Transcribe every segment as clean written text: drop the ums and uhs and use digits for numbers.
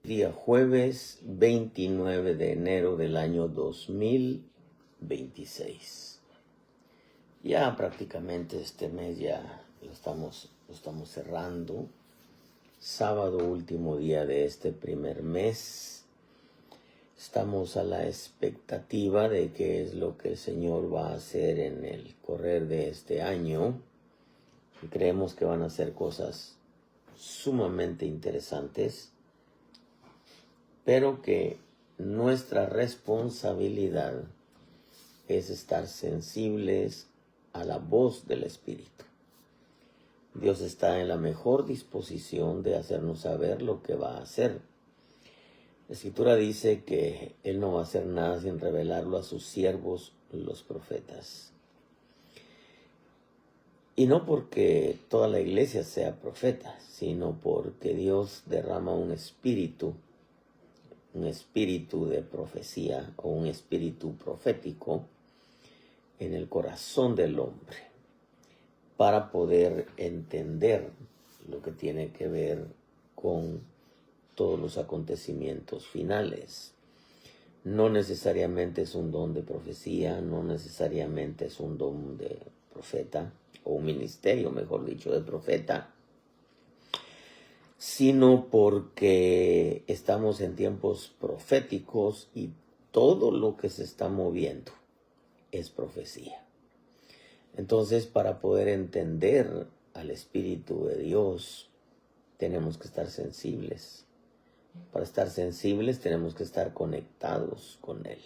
Día jueves 29 de enero del año 2026. Ya prácticamente este mes ya lo estamos cerrando. Sábado, último día de este primer mes. Estamos a la expectativa de qué es lo que el Señor va a hacer en el correr de este año. Y creemos que van a ser cosas sumamente interesantes, pero que nuestra responsabilidad es estar sensibles a la voz del Espíritu. Dios está en la mejor disposición de hacernos saber lo que va a hacer. La Escritura dice que Él no va a hacer nada sin revelarlo a sus siervos, los profetas. Y no porque toda la iglesia sea profeta, sino porque Dios derrama un espíritu de profecía o un espíritu profético en el corazón del hombre para poder entender lo que tiene que ver con todos los acontecimientos finales. No necesariamente es un don de profecía, no necesariamente es un don de profeta o un ministerio, mejor dicho, de profeta, sino porque estamos en tiempos proféticos y todo lo que se está moviendo es profecía. Entonces, para poder entender al Espíritu de Dios, tenemos que estar sensibles. Para estar sensibles, tenemos que estar conectados con Él.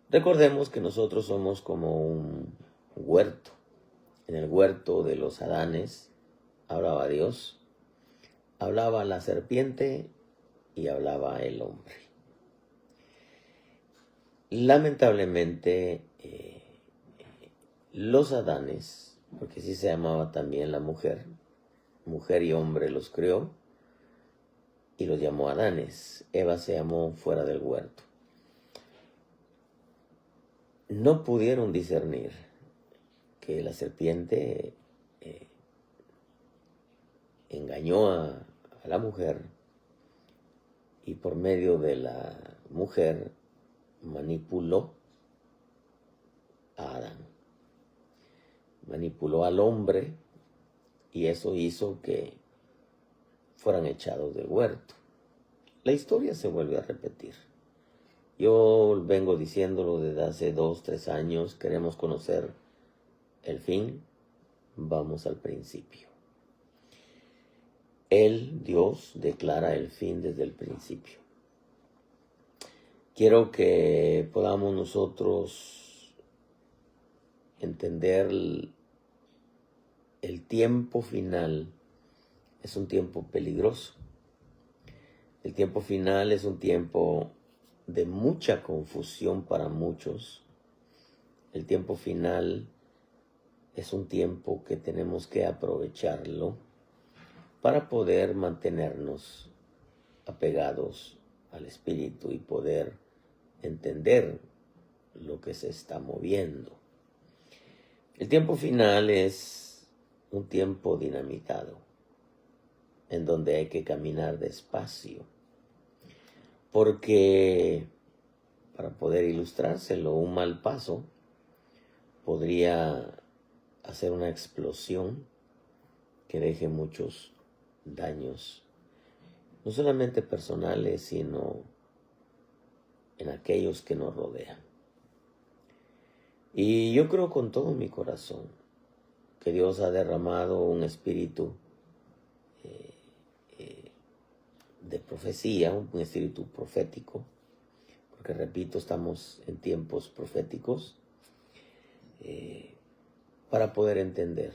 Recordemos que nosotros somos como un huerto. En el huerto de los Adanes hablaba Dios, hablaba la serpiente y hablaba el hombre. Lamentablemente, los Adanes, porque así se llamaba también la mujer y hombre los creó y los llamó Adanes. Eva se llamó fuera del huerto. No pudieron discernir que la serpiente engañó a la mujer y por medio de la mujer manipuló a Adán. Manipuló al hombre y eso hizo que fueran echados del huerto. La historia se vuelve a repetir. Yo vengo diciéndolo desde hace 2-3 años. Queremos conocer el fin. Vamos al principio. Él, Dios, declara el fin desde el principio. Quiero que podamos nosotros entender el tiempo final. Es un tiempo peligroso. El tiempo final es un tiempo de mucha confusión para muchos. El tiempo final es un tiempo que tenemos que aprovecharlo para poder mantenernos apegados al Espíritu y poder entender lo que se está moviendo. El tiempo final es un tiempo dinamitado, en donde hay que caminar despacio, porque para poder ilustrárselo, un mal paso podría hacer una explosión que deje muchos daños, no solamente personales, sino en aquellos que nos rodean. Y yo creo con todo mi corazón que Dios ha derramado un espíritu de profecía, un espíritu profético, porque repito, estamos en tiempos proféticos, para poder entender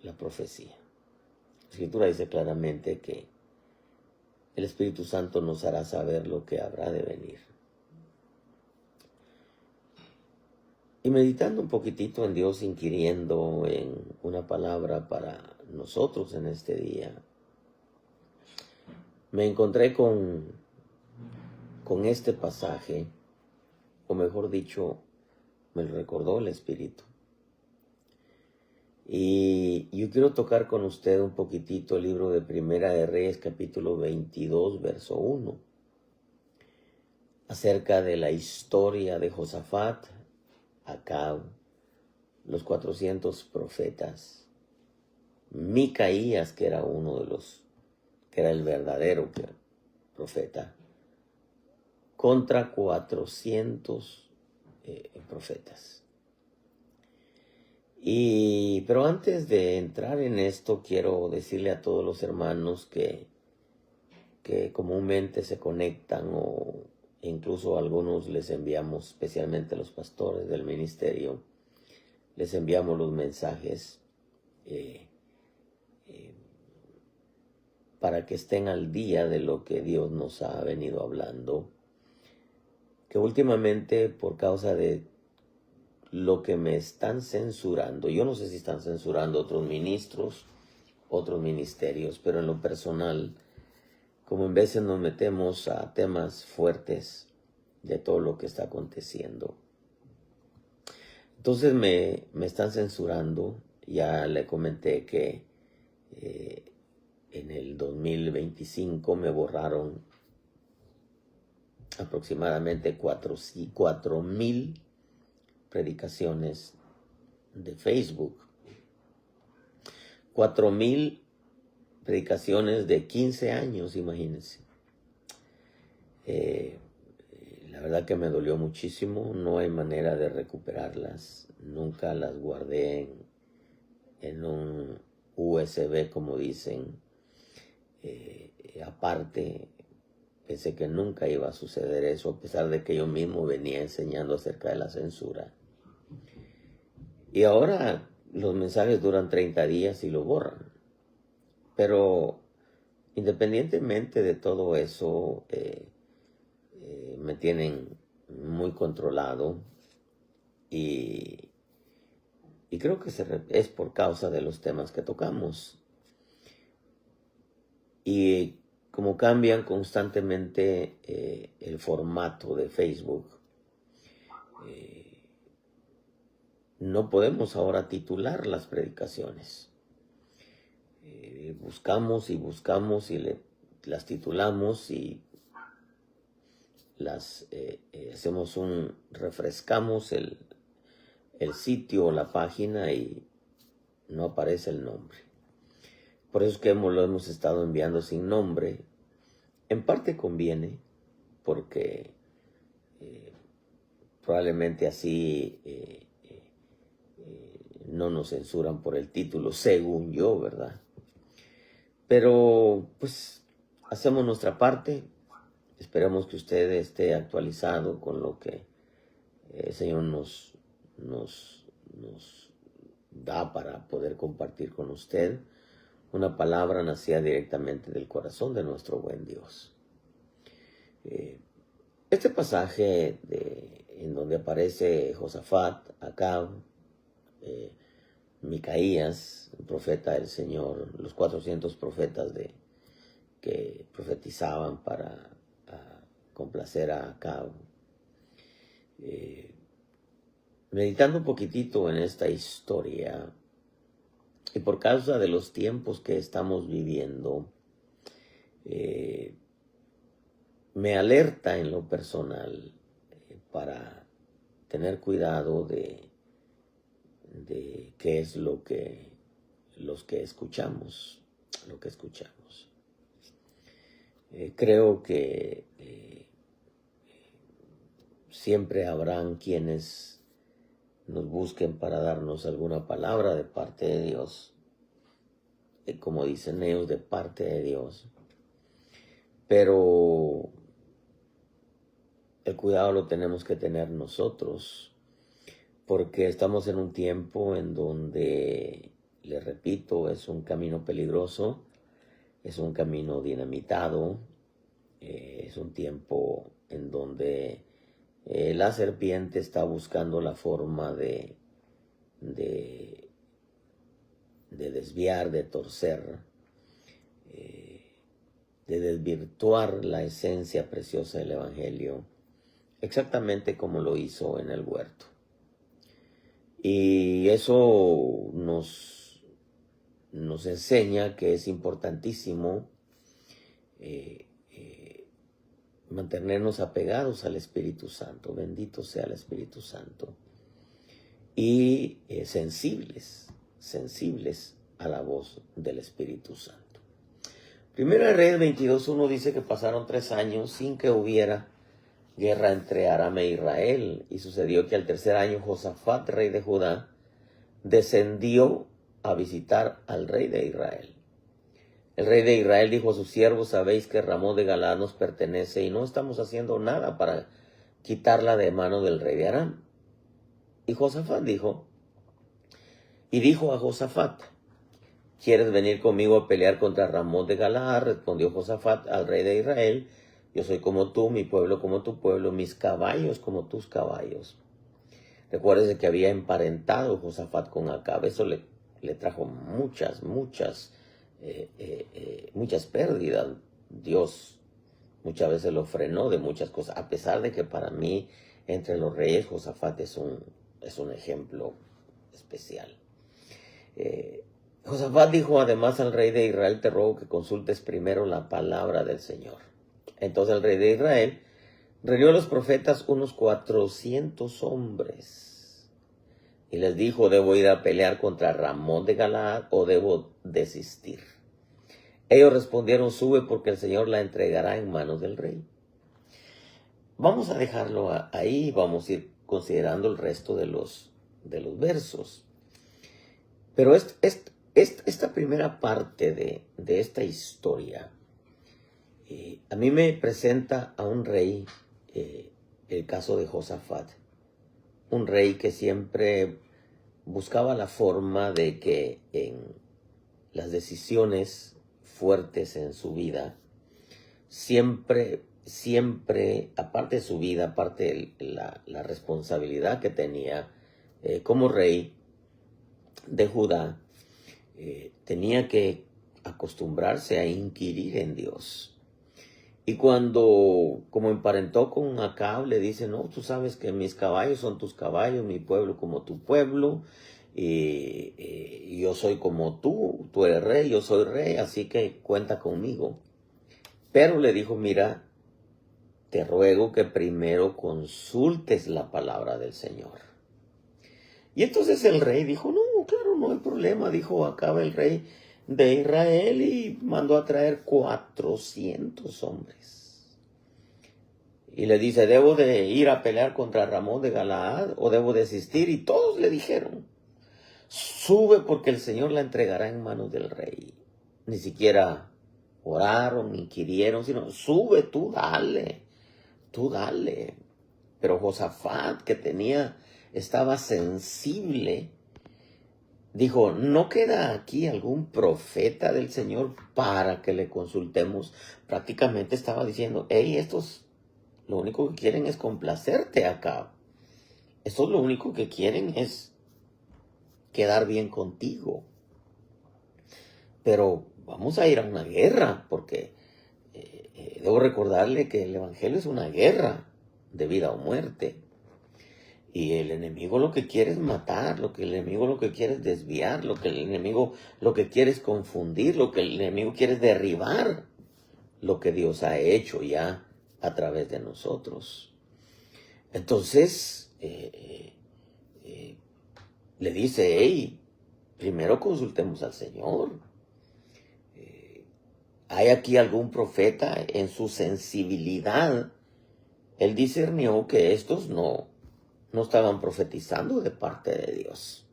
la profecía. La Escritura dice claramente que el Espíritu Santo nos hará saber lo que habrá de venir. Y meditando un poquitito en Dios, inquiriendo en una palabra para nosotros en este día, me encontré con este pasaje, o mejor dicho, me lo recordó el Espíritu. Y yo quiero tocar con usted un poquitito el libro de Primera de Reyes, capítulo 22, verso 1, acerca de la historia de Josafat, Acab, los 400 profetas, Micaías, que era uno de los, que era el verdadero profeta, contra 400 profetas. Pero antes de entrar en esto, quiero decirle a todos los hermanos que comúnmente se conectan, o incluso a algunos les enviamos, especialmente los pastores del ministerio, les enviamos los mensajes para que estén al día de lo que Dios nos ha venido hablando, que últimamente, por causa de lo que me están censurando, yo no sé si están censurando otros ministros, otros ministerios, pero en lo personal, como en veces nos metemos a temas fuertes de todo lo que está aconteciendo, entonces me están censurando. Ya le comenté que en el 2025 me borraron aproximadamente 4,000 predicaciones de Facebook. 4,000 predicaciones de 15 años, imagínense. La verdad que me dolió muchísimo, no hay manera de recuperarlas. Nunca las guardé en un USB, como dicen. Aparte, pensé que nunca iba a suceder eso, a pesar de que yo mismo venía enseñando acerca de la censura. Y ahora los mensajes duran 30 días y lo borran. Pero independientemente de todo eso, me tienen muy controlado, y creo que es por causa de los temas que tocamos. Y como cambian constantemente el formato de Facebook, no podemos ahora titular las predicaciones. Buscamos y buscamos y las titulamos y las refrescamos el sitio o la página y no aparece el nombre. Por eso es que lo hemos estado enviando sin nombre. En parte conviene, porque probablemente así no nos censuran por el título, según yo, ¿verdad? Pero pues hacemos nuestra parte. Esperamos que usted esté actualizado con lo que el Señor nos da para poder compartir con usted una palabra nacida directamente del corazón de nuestro buen Dios. Este pasaje en donde aparece Josafat, Acab, Micaías, el profeta del Señor, los 400 profetas que profetizaban para complacer a Acab. Meditando un poquitito en esta historia, y por causa de los tiempos que estamos viviendo, me alerta en lo personal para tener cuidado de qué es lo que escuchamos. Creo que siempre habrán quienes nos busquen para darnos alguna palabra de parte de Dios, como dicen ellos, de parte de Dios. Pero el cuidado lo tenemos que tener nosotros, porque estamos en un tiempo en donde, les repito, es un camino peligroso, es un camino dinamitado, es un tiempo en donde la serpiente está buscando la forma de desviar, de torcer, de desvirtuar la esencia preciosa del Evangelio, exactamente como lo hizo en el huerto. Y eso nos nos enseña que es importantísimo mantenernos apegados al Espíritu Santo. Bendito sea el Espíritu Santo. Y sensibles a la voz del Espíritu Santo. Primera de Reyes 22:1 dice que pasaron 3 años sin que hubiera guerra entre Aram e Israel. Y sucedió que al tercer año Josafat, rey de Judá, descendió a visitar al rey de Israel. El rey de Israel dijo a sus siervos: sabéis que Ramón de Galaad nos pertenece y no estamos haciendo nada para quitarla de mano del rey de Aram. Y Josafat dijo a Josafat: ¿quieres venir conmigo a pelear contra Ramón de Galaad? Respondió Josafat al rey de Israel: yo soy como tú, mi pueblo como tu pueblo, mis caballos como tus caballos. Recuérdese que había emparentado Josafat con Acab. Eso le trajo muchas pérdidas. Dios muchas veces lo frenó de muchas cosas, a pesar de que para mí, entre los reyes, Josafat es un ejemplo especial. Josafat dijo además al rey de Israel: te ruego que consultes primero la palabra del Señor. Entonces el rey de Israel reunió a los profetas, unos 400 hombres, y les dijo: ¿debo ir a pelear contra Ramón de Galaad o debo desistir? Ellos respondieron: sube, porque el Señor la entregará en manos del rey. Vamos a dejarlo ahí, vamos a ir considerando el resto de los versos. Pero esta primera parte de esta historia a mí me presenta a un rey, el caso de Josafat, un rey que siempre buscaba la forma de que en las decisiones fuertes en su vida, siempre, aparte de su vida, aparte de la responsabilidad que tenía como rey de Judá, tenía que acostumbrarse a inquirir en Dios. Y cuando, como emparentó con Acab, le dice: no, tú sabes que mis caballos son tus caballos, mi pueblo como tu pueblo, y yo soy como tú eres rey, yo soy rey, así que cuenta conmigo. Pero le dijo: mira, te ruego que primero consultes la palabra del Señor. Y entonces el rey dijo: no, claro, no hay problema. Dijo Acab, el rey de Israel, y mandó a traer 400 hombres. Y le dice: ¿debo de ir a pelear contra Ramón de Galaad o debo desistir? Y todos le dijeron: sube, porque el Señor la entregará en manos del rey. Ni siquiera oraron, ni inquirieron, sino: sube, tú dale. Pero Josafat, que estaba sensible, dijo: ¿no queda aquí algún profeta del Señor para que le consultemos? Prácticamente estaba diciendo: hey, estos lo único que quieren es complacerte acá. Estos lo único que quieren es quedar bien contigo. Pero vamos a ir a una guerra, porque debo recordarle que el Evangelio es una guerra de vida o muerte. Y el enemigo lo que quiere es matar, el enemigo lo que quiere es desviar, el enemigo lo que quiere es confundir, lo que el enemigo quiere es derribar lo que Dios ha hecho ya a través de nosotros. Entonces, le dice: hey, primero consultemos al Señor. ¿Hay aquí algún profeta? En su sensibilidad, él discernió que estos no estaban profetizando de parte de Dios.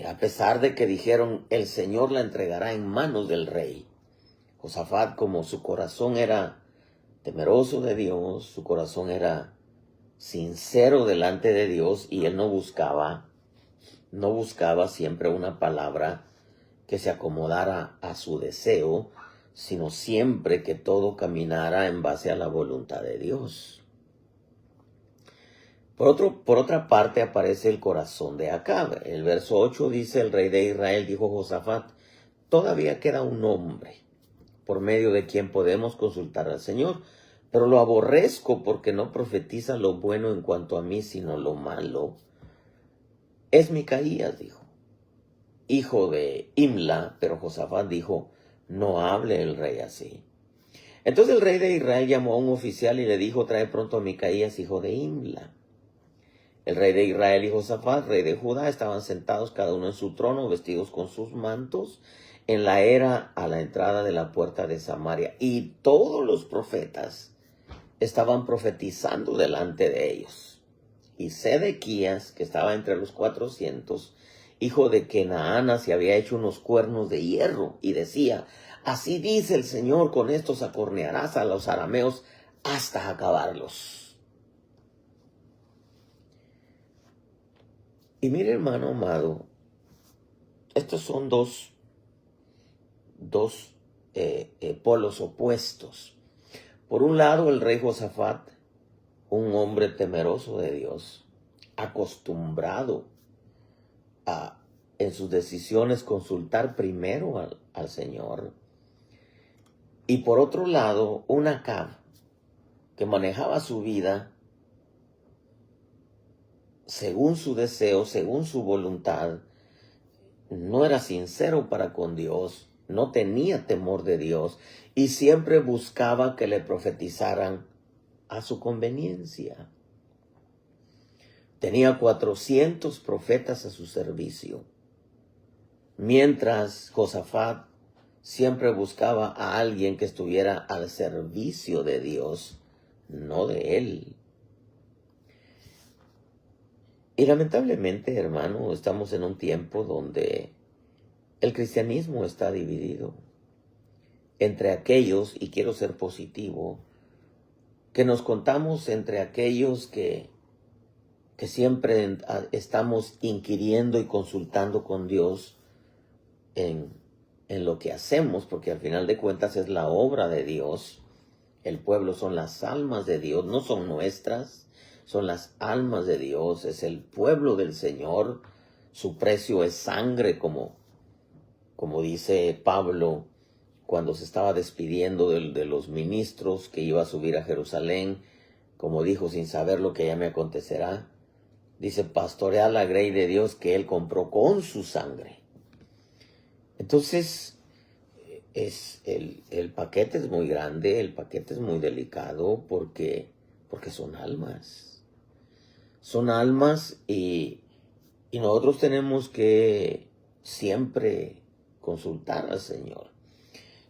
A pesar de que dijeron: el Señor la entregará en manos del rey. Josafat, como su corazón era temeroso de Dios, su corazón era sincero delante de Dios, y él no buscaba siempre una palabra que se acomodara a su deseo, sino siempre que todo caminara en base a la voluntad de Dios. Por otra parte aparece el corazón de Acab. El verso 8 dice: el rey de Israel dijo a Josafat: todavía queda un hombre por medio de quien podemos consultar al Señor, pero lo aborrezco porque no profetiza lo bueno en cuanto a mí, sino lo malo. Es Micaías, dijo. hijo de Imla, pero Josafat dijo, no hable el rey así. Entonces el rey de Israel llamó a un oficial y le dijo, trae pronto a Micaías, hijo de Imla. El rey de Israel y Josafat, rey de Judá, estaban sentados cada uno en su trono, vestidos con sus mantos, en la era a la entrada de la puerta de Samaria. Y todos los profetas estaban profetizando delante de ellos. Y Sedequías, que estaba entre los 400, hijo de Kenaana, se había hecho unos cuernos de hierro y decía, así dice el Señor, con estos acornearás a los arameos hasta acabarlos. Y mire, hermano amado, estos son dos polos opuestos. Por un lado, el rey Josafat, un hombre temeroso de Dios, acostumbrado a en sus decisiones consultar primero al Señor. Y por otro lado, un Acab que manejaba su vida según su deseo, según su voluntad, no era sincero para con Dios, no tenía temor de Dios y siempre buscaba que le profetizaran a su conveniencia. Tenía 400 profetas a su servicio, mientras Josafat siempre buscaba a alguien que estuviera al servicio de Dios, no de él. Y lamentablemente, hermano, estamos en un tiempo donde el cristianismo está dividido entre aquellos, y quiero ser positivo, que nos contamos entre aquellos que siempre estamos inquiriendo y consultando con Dios en lo que hacemos, porque al final de cuentas es la obra de Dios. El pueblo son las almas de Dios, no son nuestras, son las almas de Dios, es el pueblo del Señor. Su precio es sangre, como dice Pablo cuando se estaba despidiendo de los ministros que iba a subir a Jerusalén, como dijo, sin saber lo que ya me acontecerá. Dice, pastorear la grey de Dios que él compró con su sangre. Entonces, el paquete es muy grande, el paquete es muy delicado porque son almas. Son almas y nosotros tenemos que siempre consultar al Señor.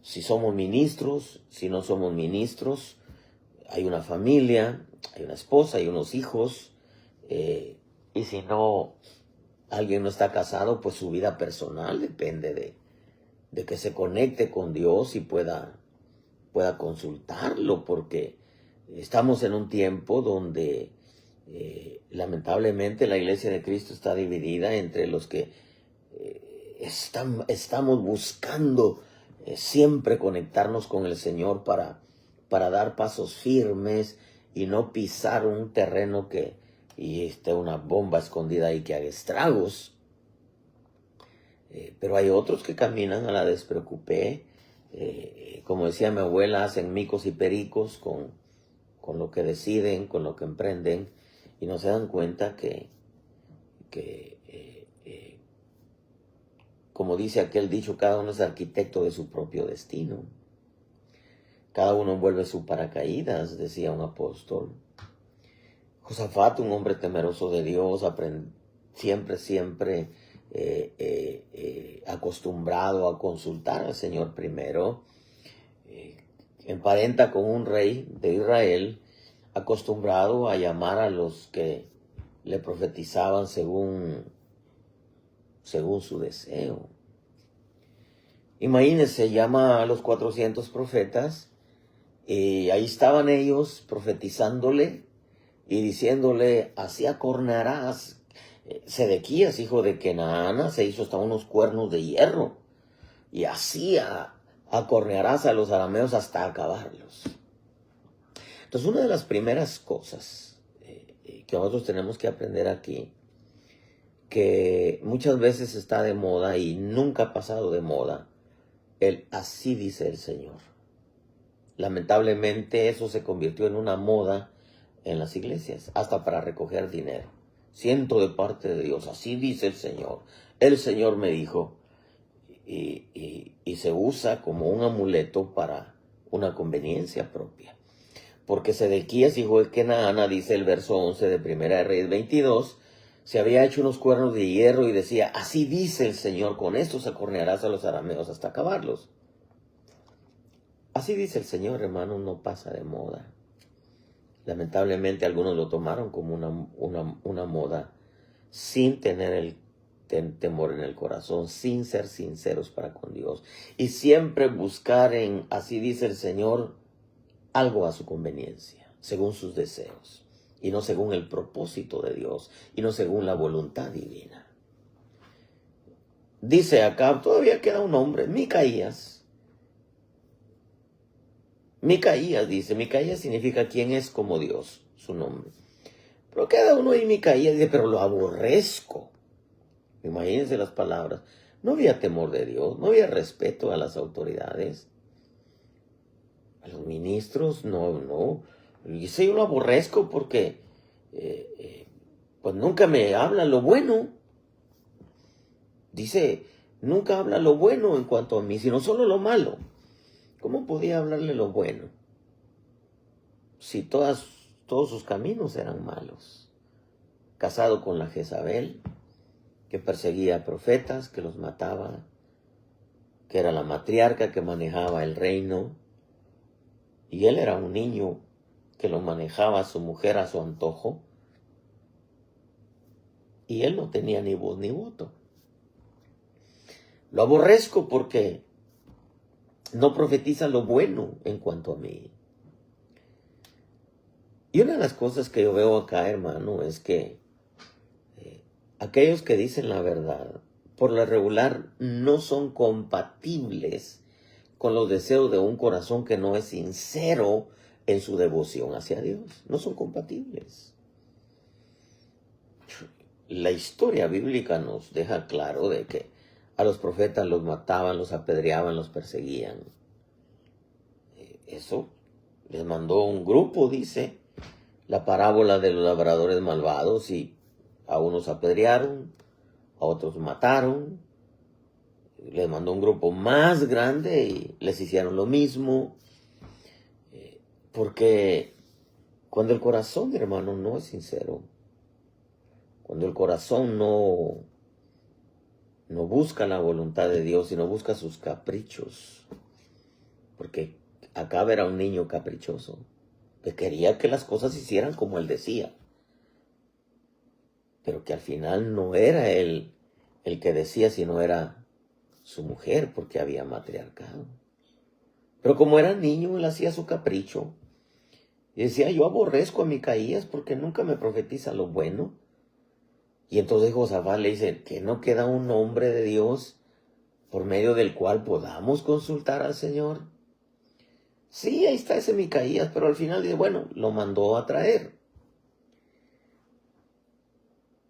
Si somos ministros, si no somos ministros, hay una familia, hay una esposa, hay unos hijos, y si no, alguien no está casado, pues su vida personal depende de que se conecte con Dios y pueda consultarlo, porque estamos en un tiempo donde lamentablemente la Iglesia de Cristo está dividida entre los que estamos buscando siempre conectarnos con el Señor para dar pasos firmes y no pisar un terreno y esté una bomba escondida ahí que haga estragos. Pero hay otros que caminan a la despreocupé, como decía mi abuela, hacen micos y pericos con lo que deciden, con lo que emprenden, y no se dan cuenta que como dice aquel dicho, cada uno es arquitecto de su propio destino. Cada uno envuelve su paracaídas, decía un apóstol. Josafat, un hombre temeroso de Dios, siempre acostumbrado a consultar al Señor primero, emparenta con un rey de Israel, acostumbrado a llamar a los que le profetizaban según su deseo. Imagínense, llama a los 400 profetas y ahí estaban ellos profetizándole y diciéndole, así acornearás. Sedequías, hijo de Kenaana, se hizo hasta unos cuernos de hierro y así acornearás a los arameos hasta acabarlos. Entonces, una de las primeras cosas que nosotros tenemos que aprender aquí, que muchas veces está de moda y nunca ha pasado de moda, el así dice el Señor. Lamentablemente eso se convirtió en una moda en las iglesias, hasta para recoger dinero. Siento de parte de Dios, así dice el Señor. El Señor me dijo, y se usa como un amuleto para una conveniencia propia. Porque Sedequías, hijo de Kenaana, dice el verso 11 de Primera de Reyes 22, se había hecho unos cuernos de hierro y decía, así dice el Señor, con estos acornearás a los arameos hasta acabarlos. Así dice el Señor, hermano, no pasa de moda. Lamentablemente algunos lo tomaron como una moda sin tener el temor en el corazón, sin ser sinceros para con Dios. Y siempre buscar en, así dice el Señor, algo a su conveniencia, según sus deseos, y no según el propósito de Dios, y no según la voluntad divina. Dice acá, todavía queda un hombre, Micaías. Micaías dice, Micaías significa quién es como Dios, su nombre. Pero queda uno ahí, Micaías, dice, pero lo aborrezco. Imagínense las palabras. No había temor de Dios, no había respeto a las autoridades. A los ministros, no. Dice, yo lo aborrezco porque pues nunca me habla lo bueno. Dice, nunca habla lo bueno en cuanto a mí, sino solo lo malo. ¿Cómo podía hablarle lo bueno si todos sus caminos eran malos? Casado con la Jezabel, que perseguía a profetas, que los mataba, que era la matriarca que manejaba el reino. Y él era un niño que lo manejaba a su mujer a su antojo. Y él no tenía ni voz ni voto. Lo aborrezco porque no profetiza lo bueno en cuanto a mí. Y una de las cosas que yo veo acá, hermano, es que aquellos que dicen la verdad, por lo regular, no son compatibles con los deseos de un corazón que no es sincero en su devoción hacia Dios. No son compatibles. La historia bíblica nos deja claro de que a los profetas los mataban, los apedreaban, los perseguían. Eso les mandó un grupo, dice, la parábola de los labradores malvados, y a unos apedrearon, a otros mataron. Les mandó un grupo más grande y les hicieron lo mismo. Porque cuando el corazón, hermano, no es sincero, cuando el corazón no busca la voluntad de Dios, sino busca sus caprichos, porque acá era un niño caprichoso, que quería que las cosas se hicieran como él decía, pero que al final no era él el que decía, sino era su mujer, porque había matriarcado. Pero como era niño, él hacía su capricho. Y decía, yo aborrezco a Micaías porque nunca me profetiza lo bueno. Y entonces Josafat le dice, que no queda un hombre de Dios por medio del cual podamos consultar al Señor. Sí, ahí está ese Micaías, pero al final dice, bueno, lo mandó a traer.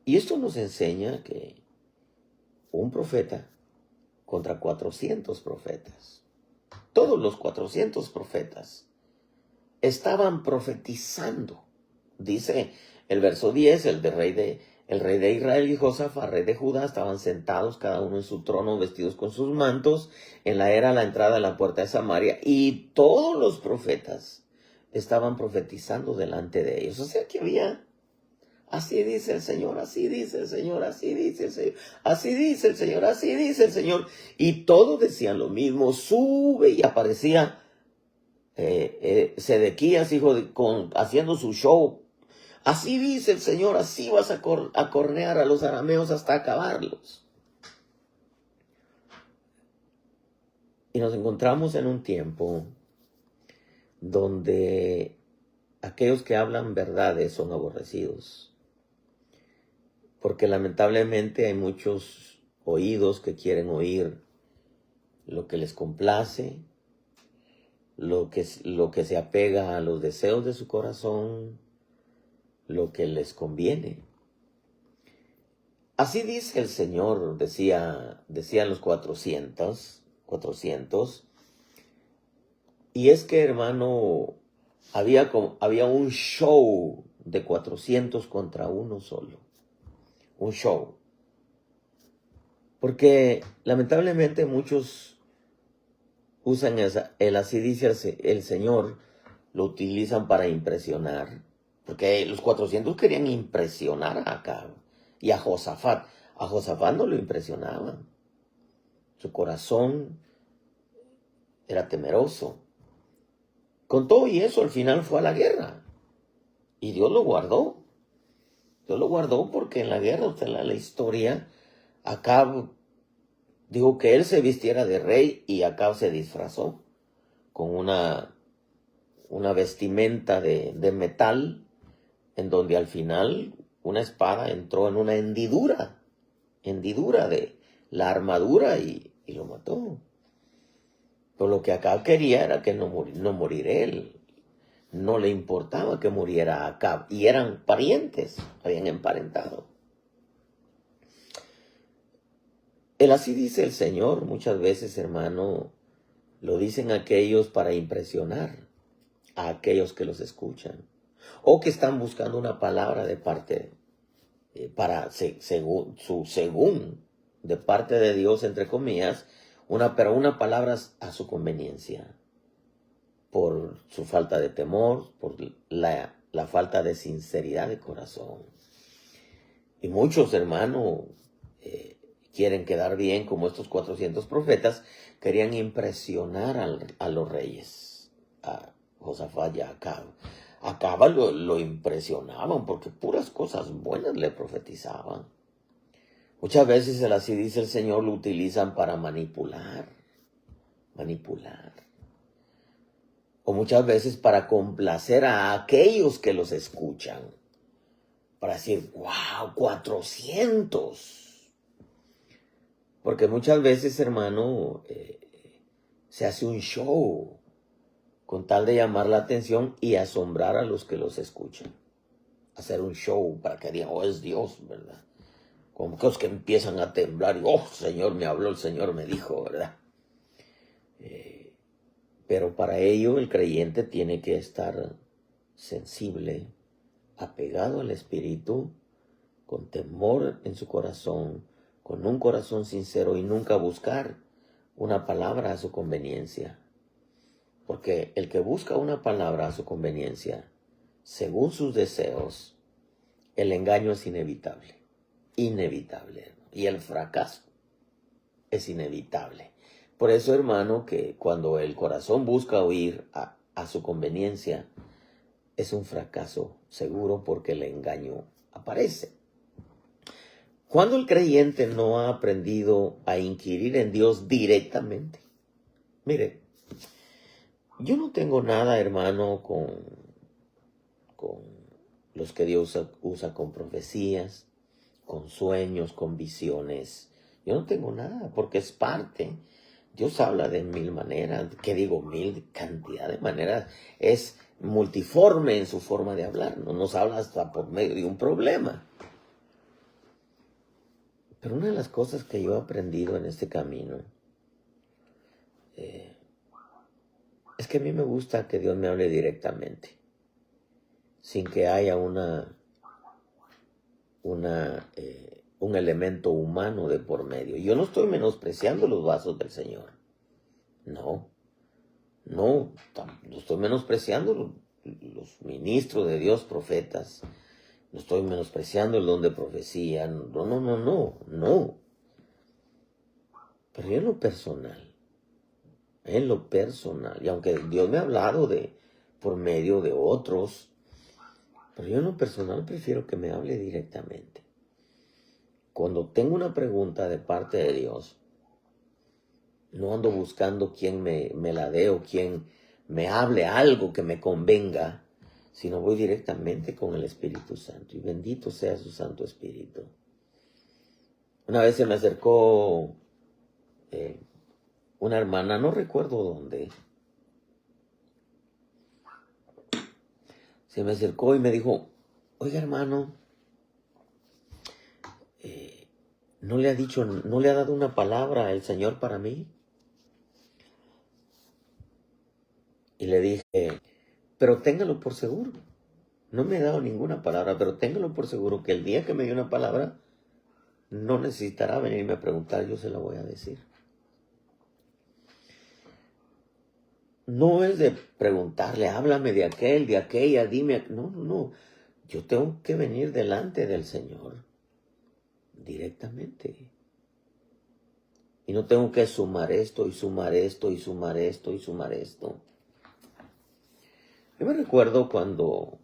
Y esto nos enseña que un profeta contra 400 profetas, todos los 400 profetas estaban profetizando. Dice el verso 10, el rey de Israel y Josafat, rey de Judá, estaban sentados cada uno en su trono, vestidos con sus mantos, en la entrada de la puerta de Samaria, y todos los profetas estaban profetizando delante de ellos. O sea que había, así dice el Señor, así dice el Señor, así dice el Señor, así dice el Señor, así dice el Señor, y todos decían lo mismo. Sube, y aparecía Sedequías, haciendo su show. Así dice el Señor, así vas a acornear a los arameos hasta acabarlos. Y nos encontramos en un tiempo donde aquellos que hablan verdades son aborrecidos. Porque lamentablemente hay muchos oídos que quieren oír lo que les complace, lo que se apega a los deseos de su corazón, lo que les conviene. Así dice el Señor, decían los 400, y es que, hermano, había un show de 400 contra uno solo. un show. Porque lamentablemente muchos usan el así dice el Señor, lo utilizan para impresionar. Porque los 400 querían impresionar a Acab y a Josafat. A Josafat no lo impresionaban. Su corazón era temeroso. Con todo y eso, al final fue a la guerra. Y Dios lo guardó. Dios lo guardó porque en la guerra, usted la historia, Acab dijo que él se vistiera de rey y Acab se disfrazó con una vestimenta de metal, en donde al final una espada entró en una hendidura de la armadura y lo mató. Pero lo que Acab quería era que no morir él. No le importaba que muriera Acab. Y eran parientes, habían emparentado. El así dice el Señor, muchas veces, hermano, lo dicen aquellos para impresionar a aquellos que los escuchan. O que están buscando una palabra de parte, según, de parte de Dios, entre comillas, pero una palabra a su conveniencia. Por su falta de temor, por la falta de sinceridad de corazón. Y muchos, hermanos, quieren quedar bien, como estos 400 profetas, querían impresionar a los reyes, a Josafat y a Acab. Acab lo impresionaban porque puras cosas buenas le profetizaban. Muchas veces el así dice el Señor lo utilizan para manipular. O muchas veces para complacer a aquellos que los escuchan. Para decir, wow, 400. Porque muchas veces, hermano, se hace un show con tal de llamar la atención y asombrar a los que los escuchan. Hacer un show para que digan, oh, es Dios, ¿verdad? Como que los que empiezan a temblar y, oh, Señor me habló, el Señor me dijo, ¿verdad? Pero para ello el creyente tiene que estar sensible, apegado al Espíritu, con temor en su corazón, con un corazón sincero y nunca buscar una palabra a su conveniencia. Porque el que busca una palabra a su conveniencia, según sus deseos, el engaño es inevitable. Inevitable. Y el fracaso es inevitable. Por eso, hermano, que cuando el corazón busca oír a su conveniencia, es un fracaso seguro porque el engaño aparece. Cuando el creyente no ha aprendido a inquirir en Dios directamente. Mire, yo no tengo nada, hermano, con los que Dios usa con profecías, con sueños, con visiones. Yo no tengo nada porque es parte. Dios habla de mil maneras, ¿qué digo? Mil cantidad de maneras. Es multiforme en su forma de hablar. No nos habla hasta por medio de un problema. Pero una de las cosas que yo he aprendido en este camino es que a mí me gusta que Dios me hable directamente, sin que haya un elemento humano de por medio. Yo no estoy menospreciando los vasos del Señor. No estoy menospreciando los ministros de Dios, profetas. No estoy menospreciando el don de profecía. No. Pero en lo personal, y aunque Dios me ha hablado por medio de otros, pero yo en lo personal prefiero que me hable directamente. Cuando tengo una pregunta de parte de Dios, no ando buscando quién me la dé o quién me hable algo que me convenga, sino voy directamente con el Espíritu Santo. Y bendito sea su Santo Espíritu. Una vez se me acercó una hermana, no recuerdo dónde. Se me acercó y me dijo, oiga, hermano, ¿no le ha dado una palabra el Señor para mí? Y le dije, pero téngalo por seguro. No me ha dado ninguna palabra, pero téngalo por seguro que el día que me dio una palabra, no necesitará venirme a preguntar, yo se la voy a decir. No es de preguntarle, háblame de aquel, de aquella, dime. No, no, no. Yo tengo que venir delante del Señor directamente. Y no tengo que sumar esto y sumar esto y sumar esto y sumar esto. Yo me recuerdo cuando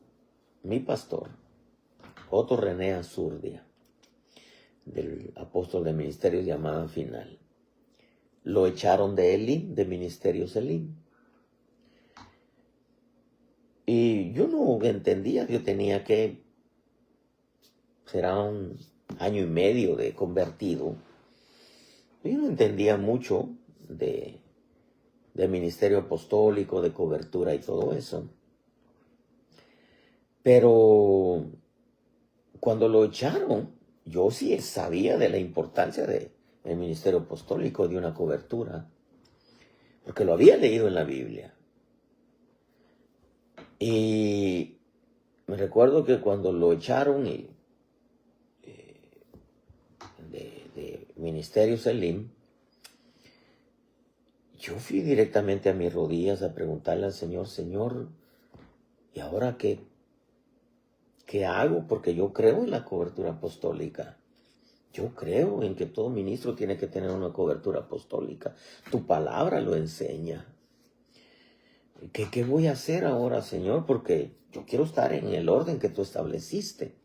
mi pastor, Otto René Azurdia, del apóstol de Ministerios Llamada Final, lo echaron de Elim, de Ministerios Elim. Y yo no entendía, yo tenía que, será un año y medio de convertido. Yo no entendía mucho de ministerio apostólico, de cobertura y todo eso. Pero cuando lo echaron, yo sí sabía de la importancia del ministerio apostólico, de una cobertura, porque lo había leído en la Biblia. Y me recuerdo que cuando lo echaron de Ministerios Elim, yo fui directamente a mis rodillas a preguntarle al Señor, Señor, ¿y ahora qué hago? Porque yo creo en la cobertura apostólica. Yo creo en que todo ministro tiene que tener una cobertura apostólica. Tu palabra lo enseña. ¿Qué voy a hacer ahora, Señor? Porque yo quiero estar en el orden que tú estableciste.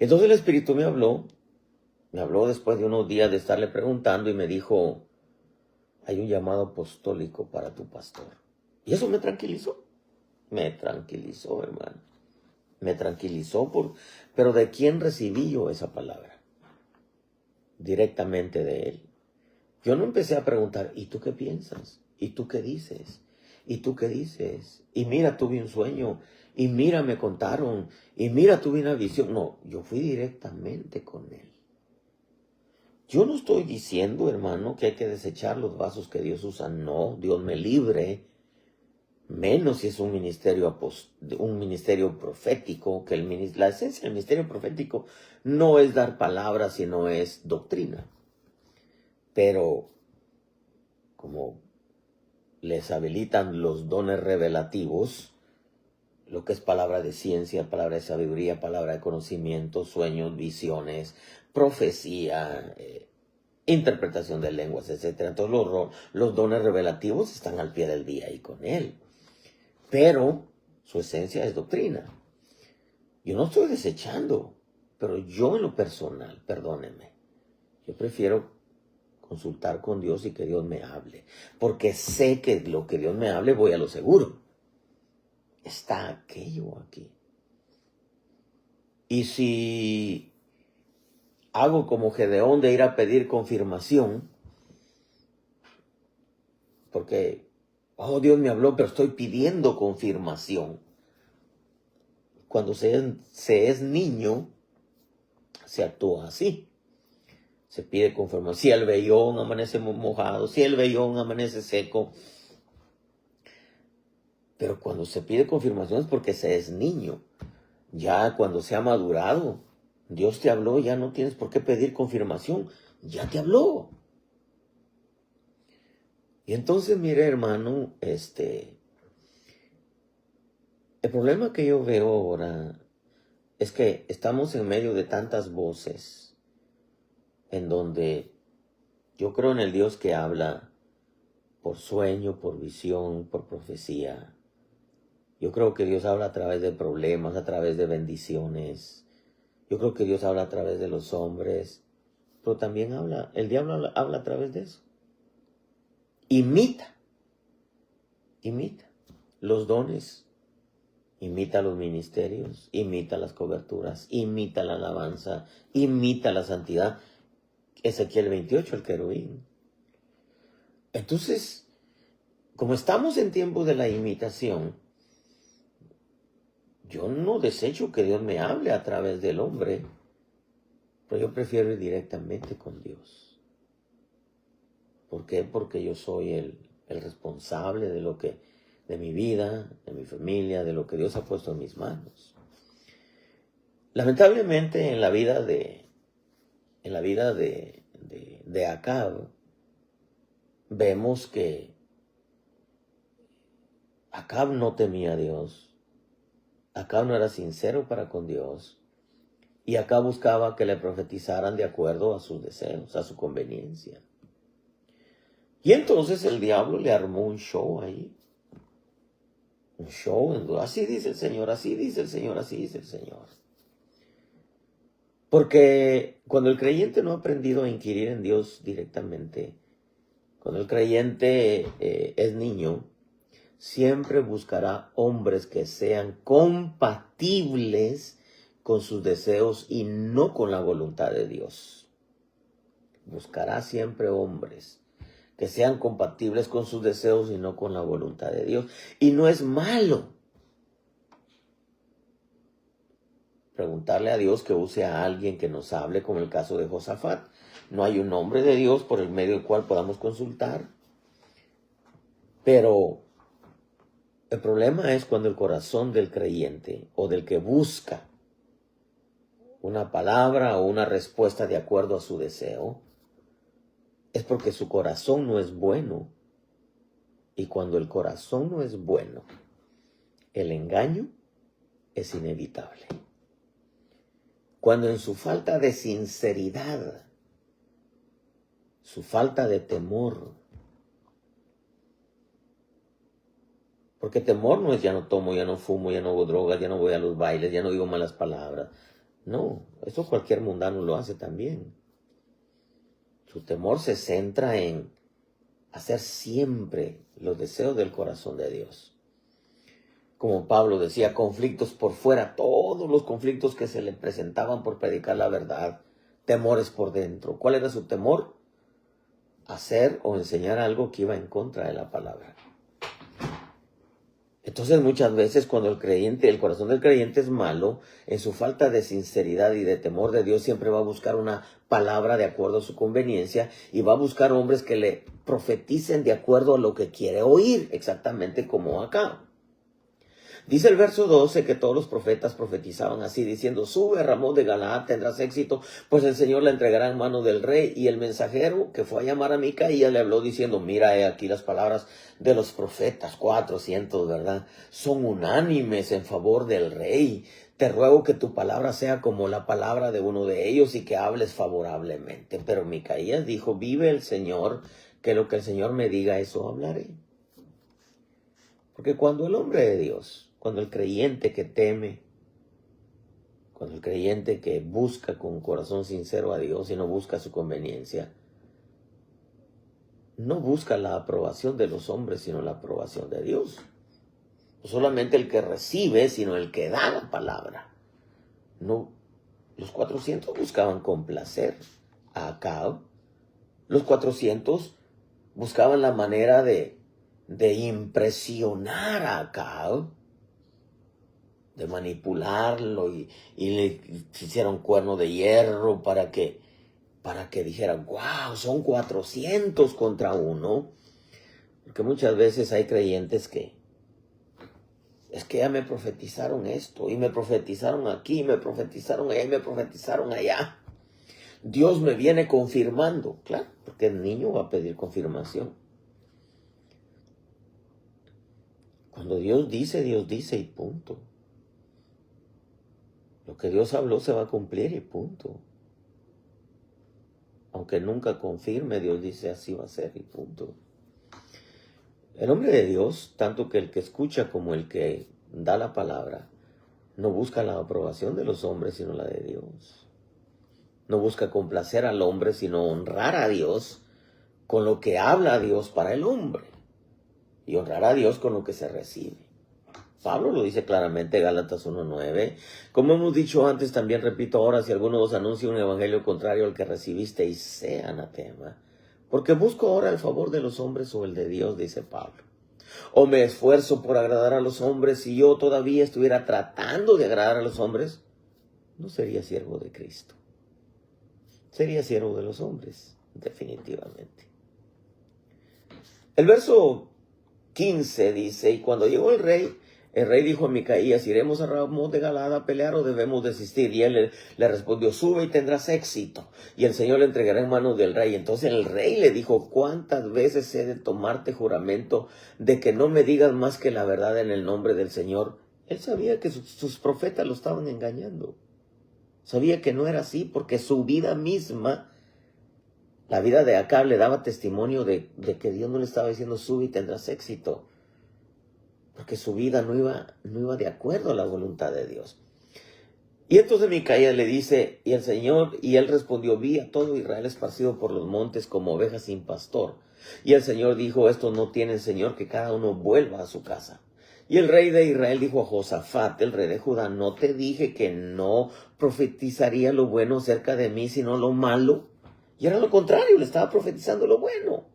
Entonces el Espíritu me habló después de unos días de estarle preguntando y me dijo, hay un llamado apostólico para tu pastor. Y eso me tranquilizó. Me tranquilizó, hermano. Me tranquilizó, pero ¿de quién recibí yo esa palabra? Directamente de él. Yo no empecé a preguntar, ¿y tú qué piensas? ¿Y tú qué dices? ¿Y tú qué dices? Y mira, tuve un sueño. Y mira, me contaron. Y mira, tuve una visión. No, yo fui directamente con él. Yo no estoy diciendo, hermano, que hay que desechar los vasos que Dios usa. No, Dios me libre. Menos si es un ministerio profético, que la esencia del ministerio profético no es dar palabras, sino es doctrina. Pero como les habilitan los dones revelativos, lo que es palabra de ciencia, palabra de sabiduría, palabra de conocimiento, sueños, visiones, profecía, interpretación de lenguas, etc. Entonces los dones revelativos están al pie del día y con él. Pero su esencia es doctrina. Yo no estoy desechando, pero yo en lo personal, perdónenme, yo prefiero consultar con Dios y que Dios me hable, porque sé que lo que Dios me hable voy a lo seguro. Está aquello aquí. Y si hago como Gedeón de ir a pedir confirmación, porque, oh, Dios me habló, pero estoy pidiendo confirmación. Cuando se es niño, se actúa así. Se pide confirmación. Si el vellón amanece mojado, si el vellón amanece seco. Pero cuando se pide confirmación es porque se es niño. Ya cuando se ha madurado, Dios te habló, ya no tienes por qué pedir confirmación. Ya te habló. Y entonces, mire, hermano, el problema que yo veo ahora es que estamos en medio de tantas voces en donde yo creo en el Dios que habla por sueño, por visión, por profecía. Yo creo que Dios habla a través de problemas, a través de bendiciones. Yo creo que Dios habla a través de los hombres, pero también el diablo habla a través de eso. Imita los dones, imita los ministerios, imita las coberturas, imita la alabanza, imita la santidad. Ezequiel 28, el querubín. Entonces, como estamos en tiempos de la imitación, yo no desecho que Dios me hable a través del hombre, pero yo prefiero ir directamente con Dios. ¿Por qué? Porque yo soy el responsable de mi vida, de mi familia, de lo que Dios ha puesto en mis manos. Lamentablemente en la vida de en la vida de Acab, vemos que Acab no temía a Dios. Acab no era sincero para con Dios. Y Acab buscaba que le profetizaran de acuerdo a sus deseos, a su conveniencia. Y entonces el diablo le armó un show ahí. Un show, así dice el Señor, así dice el Señor, así dice el Señor. Porque cuando el creyente no ha aprendido a inquirir en Dios directamente, cuando el creyente es niño, siempre buscará hombres que sean compatibles con sus deseos y no con la voluntad de Dios. Buscará siempre hombres que sean compatibles con sus deseos y no con la voluntad de Dios. Y no es malo preguntarle a Dios que use a alguien que nos hable, como el caso de Josafat. No hay un hombre de Dios por el medio del cual podamos consultar. Pero el problema es cuando el corazón del creyente o del que busca una palabra o una respuesta de acuerdo a su deseo, es porque su corazón no es bueno. Y cuando el corazón no es bueno, el engaño es inevitable. Cuando en su falta de sinceridad, su falta de temor, porque temor no es ya no tomo, ya no fumo, ya no hago drogas, ya no voy a los bailes, ya no digo malas palabras. No, eso cualquier mundano lo hace también. Su temor se centra en hacer siempre los deseos del corazón de Dios. Como Pablo decía, conflictos por fuera, todos los conflictos que se le presentaban por predicar la verdad, temores por dentro. ¿Cuál era su temor? Hacer o enseñar algo que iba en contra de la palabra. Entonces muchas veces cuando el corazón del creyente es malo, en su falta de sinceridad y de temor de Dios, siempre va a buscar una palabra de acuerdo a su conveniencia y va a buscar hombres que le profeticen de acuerdo a lo que quiere oír, exactamente como acá. Dice el verso 12 que todos los profetas profetizaban así, diciendo: sube, Ramón de Galaad, tendrás éxito, pues el Señor la entregará en mano del rey. Y el mensajero que fue a llamar a Micaía le habló diciendo: mira, aquí las palabras de los profetas, 400, ¿verdad? Son unánimes en favor del rey. Te ruego que tu palabra sea como la palabra de uno de ellos y que hables favorablemente. Pero Micaías dijo: vive el Señor, que lo que el Señor me diga, eso hablaré. Porque cuando el hombre de Dios, cuando el creyente que teme, cuando el creyente que busca con corazón sincero a Dios y no busca su conveniencia, no busca la aprobación de los hombres, sino la aprobación de Dios. No solamente el que recibe, sino el que da la palabra. No, los 400 buscaban complacer a Acab. Los 400 buscaban la manera de impresionar a Acab, de manipularlo y le hicieron cuerno de hierro para que dijeran: wow, son 400 contra uno. Porque muchas veces hay creyentes que es que ya me profetizaron esto y me profetizaron aquí, y me profetizaron allá y me profetizaron allá. Dios me viene confirmando. Claro, porque el niño va a pedir confirmación. Cuando Dios dice y punto. Lo que Dios habló se va a cumplir y punto. Aunque nunca confirme, Dios dice así va a ser y punto. El hombre de Dios, tanto que el que escucha como el que da la palabra, no busca la aprobación de los hombres, sino la de Dios. No busca complacer al hombre, sino honrar a Dios con lo que habla Dios para el hombre. Y honrar a Dios con lo que se recibe. Pablo lo dice claramente, Gálatas 1:9. Como hemos dicho antes, también repito ahora: si alguno os anuncia un evangelio contrario al que recibisteis, sea anatema. Porque busco ahora el favor de los hombres o el de Dios, dice Pablo. O me esfuerzo por agradar a los hombres. Si yo todavía estuviera tratando de agradar a los hombres, no sería siervo de Cristo. Sería siervo de los hombres, definitivamente. El verso 15 dice: y cuando llegó el rey, El rey dijo a Micaías, ¿iremos a Ramot de Galaad a pelear o debemos desistir? Y él le respondió, sube y tendrás éxito, y el Señor le entregará en manos del rey. Entonces el rey le dijo, ¿cuántas veces he de tomarte juramento de que no me digas más que la verdad en el nombre del Señor? Él sabía que sus profetas lo estaban engañando. Sabía que no era así, porque su vida misma, la vida de Acab, le daba testimonio de que Dios no le estaba diciendo, sube y tendrás éxito, porque su vida no iba de acuerdo a la voluntad de Dios. Y entonces Micaías le dice, y él respondió, vi a todo Israel esparcido por los montes como ovejas sin pastor. Y el Señor dijo, estos no tienen Señor, que cada uno vuelva a su casa. Y el rey de Israel dijo a Josafat, el rey de Judá, ¿no te dije que no profetizaría lo bueno acerca de mí, sino lo malo? Y era lo contrario, le estaba profetizando lo bueno.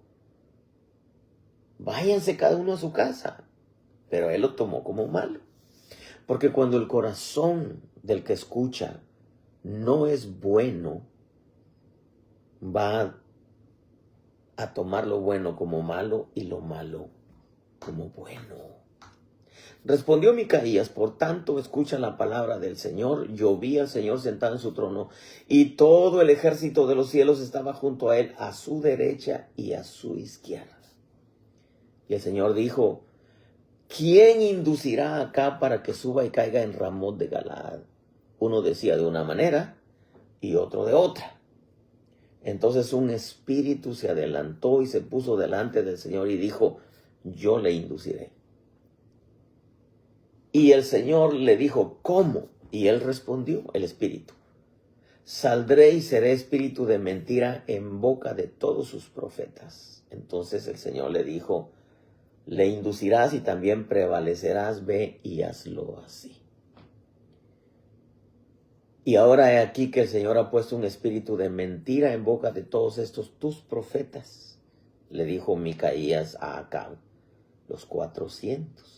Váyanse cada uno a su casa. Pero él lo tomó como malo. Porque cuando el corazón del que escucha no es bueno, va a tomar lo bueno como malo y lo malo como bueno. Respondió Micaías, por tanto, escucha la palabra del Señor. Yo vi al Señor sentado en su trono, y todo el ejército de los cielos estaba junto a él, a su derecha y a su izquierda. Y el Señor dijo, ¿quién inducirá acá para que suba y caiga en Ramot de Galaad? Uno decía de una manera y otro de otra. Entonces un espíritu se adelantó y se puso delante del Señor y dijo, yo le induciré. Y el Señor le dijo, ¿cómo? Y él respondió, el espíritu, saldré y seré espíritu de mentira en boca de todos sus profetas. Entonces el Señor le dijo, le inducirás y también prevalecerás, ve y hazlo así. Y ahora he aquí que el Señor ha puesto un espíritu de mentira en boca de todos estos tus profetas, le dijo Micaías a Acab, los 400.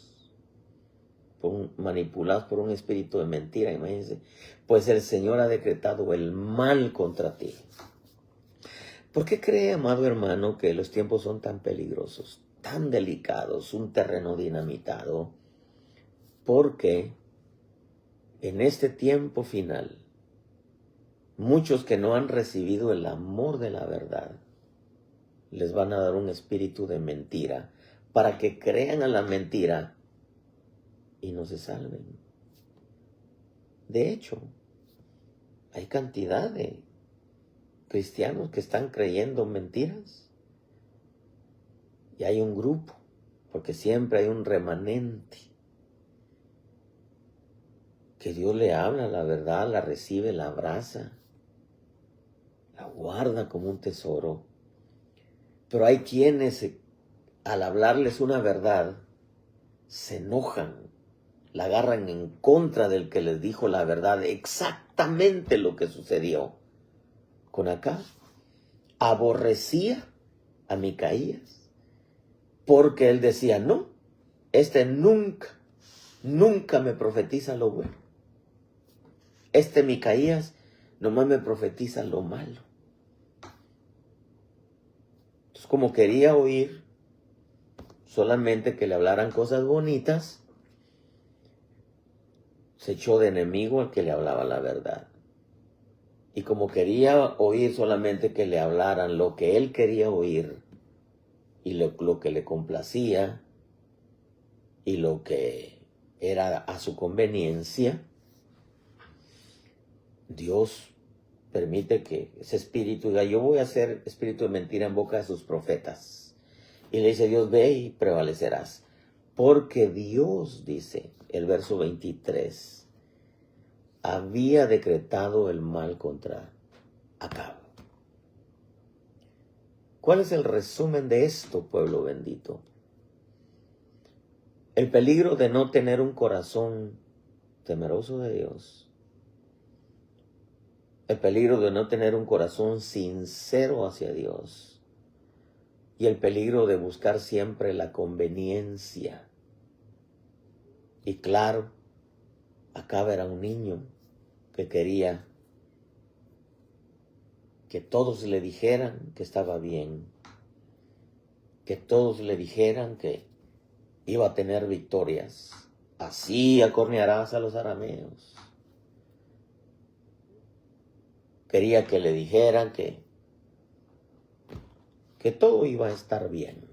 Manipulados por un espíritu de mentira, imagínense, pues el Señor ha decretado el mal contra ti. ¿Por qué cree, amado hermano, que los tiempos son tan peligrosos, tan delicados, un terreno dinamitado? Porque en este tiempo final, muchos que no han recibido el amor de la verdad, les van a dar un espíritu de mentira para que crean a la mentira y no se salven. De hecho, hay cantidad de cristianos que están creyendo mentiras. Y hay un grupo, porque siempre hay un remanente que Dios le habla la verdad, la recibe, la abraza, la guarda como un tesoro. Pero hay quienes, al hablarles una verdad, se enojan, la agarran en contra del que les dijo la verdad, exactamente lo que sucedió con Acab. Aborrecía a Micaías porque él decía, no, nunca me profetiza lo bueno. Micaías nomás me profetiza lo malo. Entonces, como quería oír solamente que le hablaran cosas bonitas, se echó de enemigo al que le hablaba la verdad. Y como quería oír solamente que le hablaran lo que él quería oír, y lo que le complacía, y lo que era a su conveniencia, Dios permite que ese espíritu diga, yo voy a hacer espíritu de mentira en boca de sus profetas. Y le dice Dios, ve y prevalecerás. Porque Dios, dice el verso 23, había decretado el mal contra Acab. ¿Cuál es el resumen de esto, pueblo bendito? El peligro de no tener un corazón temeroso de Dios. El peligro de no tener un corazón sincero hacia Dios. Y el peligro de buscar siempre la conveniencia. Y claro, Acab era un niño que quería que todos le dijeran que estaba bien, que todos le dijeran que iba a tener victorias, así acornearás a los arameos. Quería que le dijeran que todo iba a estar bien.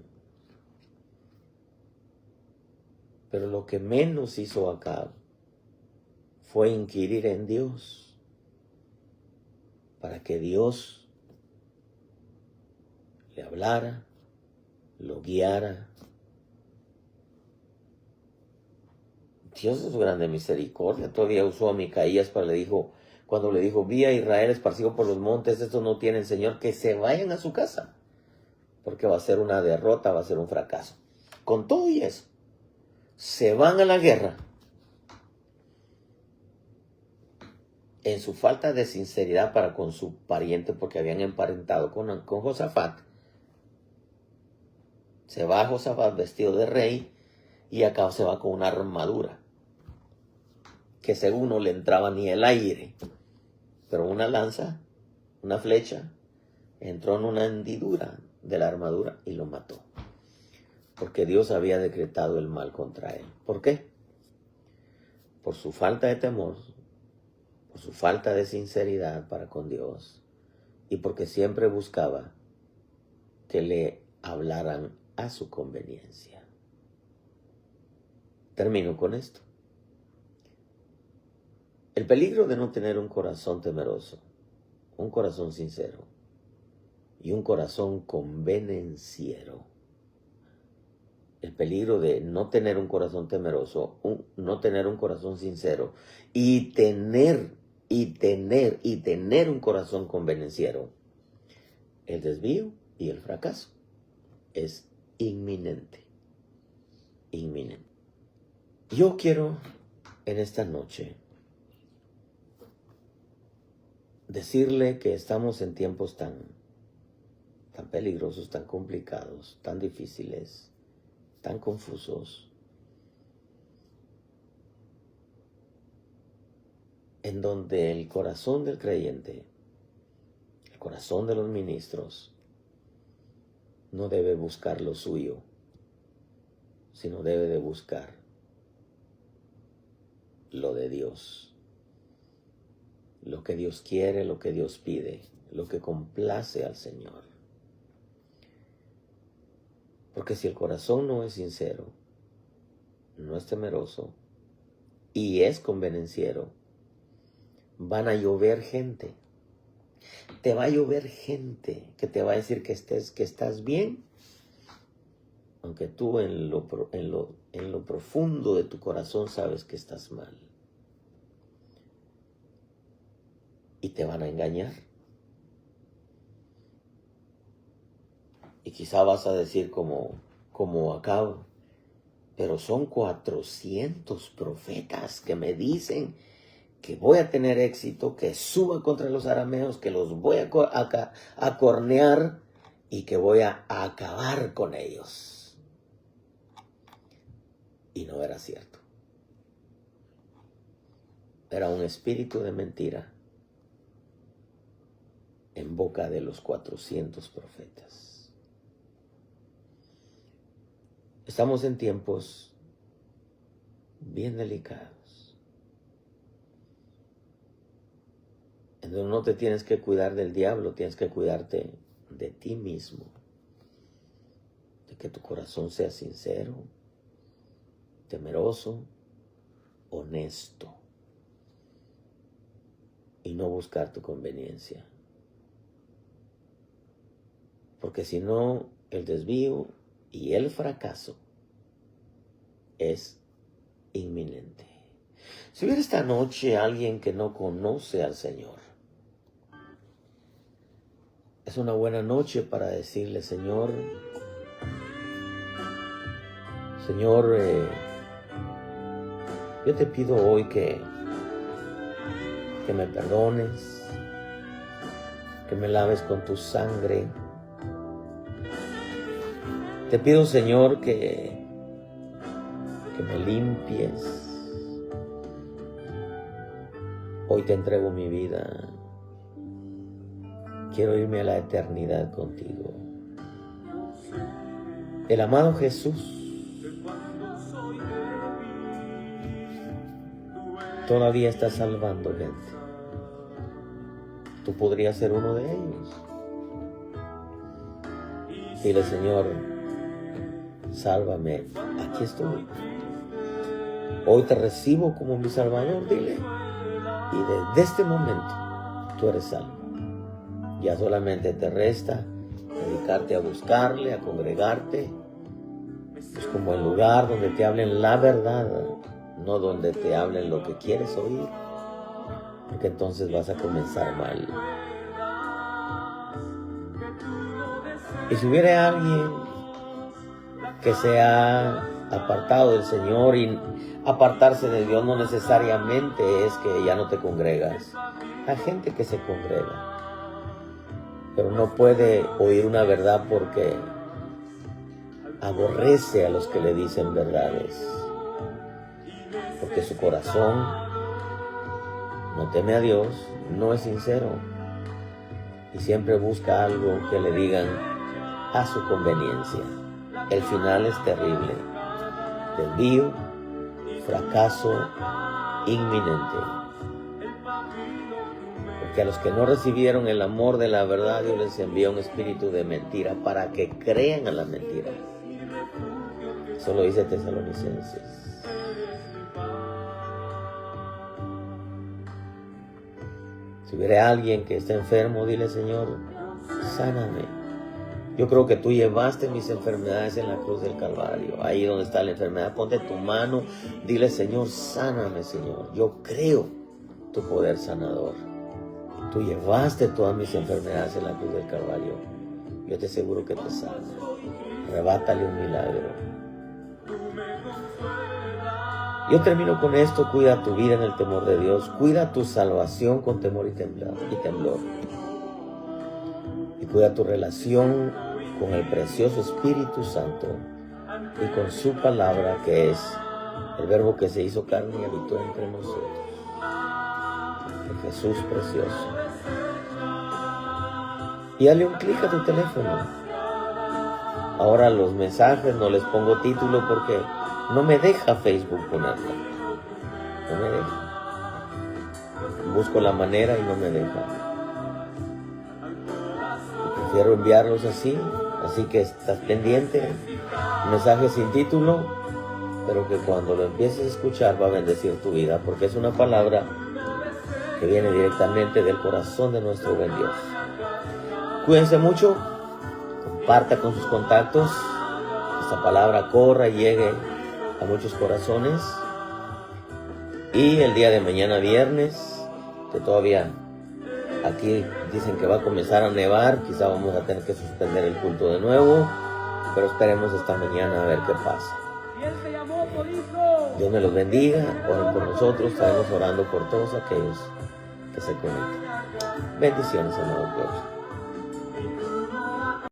Pero lo que menos hizo Acab fue inquirir en Dios, para que Dios le hablara, lo guiara. Dios es grande misericordia. Todavía usó a Micaías cuando le dijo, vi a Israel esparcido por los montes, estos no tienen Señor, que se vayan a su casa, porque va a ser una derrota, va a ser un fracaso. Con todo y eso, se van a la guerra en su falta de sinceridad para con su pariente, porque habían emparentado con Josafat. Se va Josafat vestido de rey y Acab se va con una armadura que según no le entraba ni el aire, pero una lanza, una flecha, entró en una hendidura de la armadura y lo mató, porque Dios había decretado el mal contra él. ¿Por qué? Por su falta de temor, por su falta de sinceridad para con Dios, y porque siempre buscaba que le hablaran a su conveniencia. Termino con esto. El peligro de no tener un corazón temeroso, un corazón sincero y un corazón convenenciero. El peligro de no tener un corazón temeroso, no tener un corazón sincero y tener un corazón convenenciero. El desvío y el fracaso es inminente. Inminente. Yo quiero en esta noche decirle que estamos en tiempos tan peligrosos, tan complicados, tan difíciles, tan confusos, en donde el corazón del creyente, el corazón de los ministros, no debe buscar lo suyo, sino debe de buscar lo de Dios. Lo que Dios quiere, lo que Dios pide, lo que complace al Señor. Porque si el corazón no es sincero, no es temeroso y es convenenciero, van a llover gente. Te va a llover gente que te va a decir que estás bien, aunque tú en lo profundo de tu corazón sabes que estás mal. Y te van a engañar. Y quizá vas a decir como Acab, pero son 400 profetas que me dicen que voy a tener éxito, que suba contra los arameos, que los voy a cornear y que voy a acabar con ellos. Y no era cierto. Era un espíritu de mentira en boca de los 400 profetas. Estamos en tiempos bien delicados, en donde no te tienes que cuidar del diablo, tienes que cuidarte de ti mismo, de que tu corazón sea sincero, temeroso, honesto, y no buscar tu conveniencia. Porque si no, el desvío y el fracaso es inminente. Si hubiera esta noche alguien que no conoce al Señor, es una buena noche para decirle, Señor, yo te pido hoy que me perdones, que me laves con tu sangre. Te pido, Señor, que me limpies. Hoy te entrego mi vida. Quiero irme a la eternidad contigo. El amado Jesús todavía está salvando gente. Tú podrías ser uno de ellos. Dile, Señor, sálvame, aquí estoy. Hoy te recibo como mi Salvador, dile. Y desde este momento, tú eres salvo. Ya solamente te resta dedicarte a buscarle, a congregarte. Es como el lugar donde te hablen la verdad, no donde te hablen lo que quieres oír. Porque entonces vas a comenzar mal. Y si hubiera alguien que se ha apartado del Señor, y apartarse de Dios no necesariamente es que ya no te congregas. Hay gente que se congrega, pero no puede oír una verdad porque aborrece a los que le dicen verdades, porque su corazón no teme a Dios, no es sincero y siempre busca algo que le digan a su conveniencia. El final es terrible, desvío, fracaso inminente. Porque a los que no recibieron el amor de la verdad, Dios les envía un espíritu de mentira para que crean a la mentira. Eso lo dice Tesalonicenses. Si hubiera alguien que está enfermo, dile, Señor, sáname. Yo creo que tú llevaste mis enfermedades en la cruz del Calvario. Ahí donde está la enfermedad, ponte tu mano, dile, Señor, sáname, Señor. Yo creo tu poder sanador. Tú llevaste todas mis enfermedades en la cruz del Calvario. Yo te aseguro que te sana. Arrebátale un milagro. Yo termino con esto. Cuida tu vida en el temor de Dios. Cuida tu salvación con temor y temblor. Y cuida tu relación con el precioso Espíritu Santo y con su palabra, que es el verbo que se hizo carne y habitó entre nosotros. El Jesús precioso. Y dale un clic a tu teléfono. Ahora los mensajes no les pongo título porque no me deja Facebook ponerlo. No me deja. Busco la manera y no me deja. Prefiero enviarlos así que estás pendiente. Mensaje sin título, pero que cuando lo empieces a escuchar va a bendecir tu vida, porque es una palabra que viene directamente del corazón de nuestro buen Dios. Cuídense mucho, comparta con sus contactos, esta palabra corra y llegue a muchos corazones. Y el día de mañana viernes, que todavía aquí dicen que va a comenzar a nevar, quizá vamos a tener que suspender el culto de nuevo, pero esperemos esta mañana a ver qué pasa. Dios me los bendiga, oren por nosotros, estaremos orando por todos aquellos que se conectan. Bendiciones, amado pueblo.